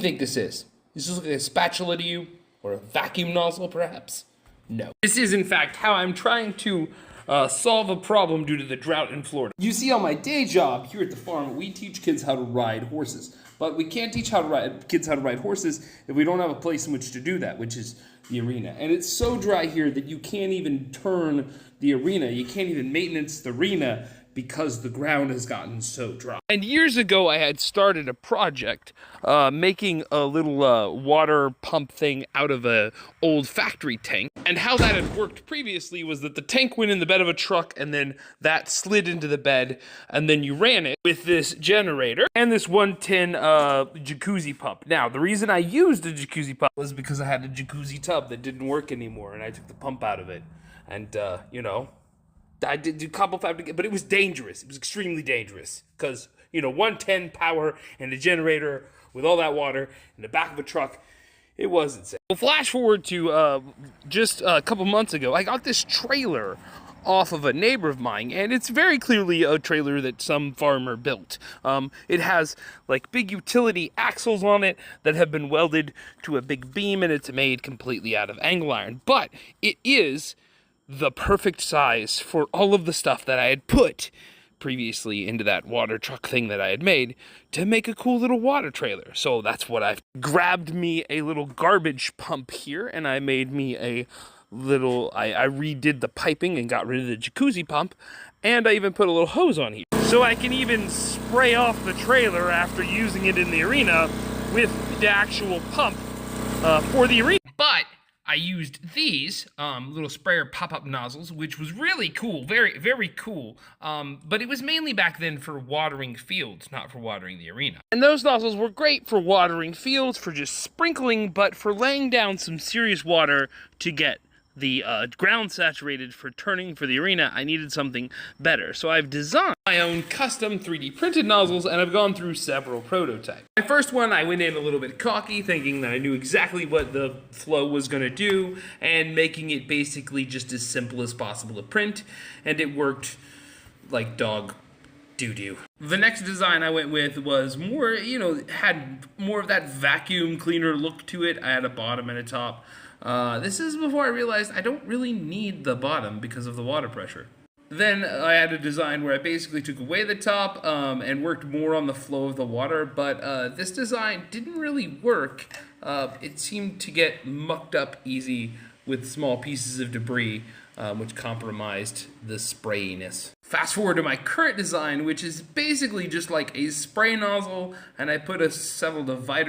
do you think this is? Does this look like a spatula to you? Or a vacuum nozzle, perhaps? No. This is, in fact, how I'm trying to solve a problem due to the drought in Florida. You see, on my day job here at the farm, we teach kids how to ride horses. But we can't teach kids how to ride horses if we don't have a place in which to do that, which is the arena. And it's so dry here that you can't even turn the arena. You can't even maintenance the arena because the ground has gotten so dry. And years ago, I had started a project making a little water pump thing out of an old factory tank. And how that had worked previously was that the tank went in the bed of a truck, and then that slid into the bed, and then you ran it with this generator and this 110 jacuzzi pump. Now, the reason I used a jacuzzi pump was because I had a jacuzzi tub that didn't work anymore, and I took the pump out of it. And, you know, I did do cobble fabric, but it was dangerous. It was extremely dangerous because, you know, 110 power and a generator with all that water in the back of a truck, it was insane. Well, flash forward to just a couple months ago, I got this trailer off of a neighbor of mine, and it's very clearly a trailer that some farmer built. It has like big utility axles on it that have been welded to a big beam, and it's made completely out of angle iron, but it is the perfect size for all of the stuff that I had put previously into that water truck thing that I had made to make a cool little water trailer. So that's what I've grabbed me a little garbage pump here, and I made me a little, I redid the piping and got rid of the jacuzzi pump, and I even put a little hose on here. So I can even spray off the trailer after using it in the arena with the actual pump for the arena. But I used these little sprayer pop-up nozzles, which was really cool, very, very cool. But it was mainly back then for watering fields, not for watering the arena. And those nozzles were great for watering fields, for just sprinkling, but for laying down some serious water to get the ground saturated for turning for the arena, I needed something better. So I've designed my own custom 3D printed nozzles, and I've gone through several prototypes. My first one, I went in a little bit cocky, thinking that I knew exactly what the flow was going to do, and making it basically just as simple as possible to print, and it worked like dog doo-doo. The next design I went with was more, you know, had more of that vacuum cleaner look to it. I had a bottom and a top. This is before I realized I don't really need the bottom because of the water pressure. Then I had a design where I basically took away the top and worked more on the flow of the water, but this design didn't really work. It seemed to get mucked up easy with small pieces of debris, which compromised the sprayiness. Fast forward to my current design, which is basically just like a spray nozzle, and I put several dividers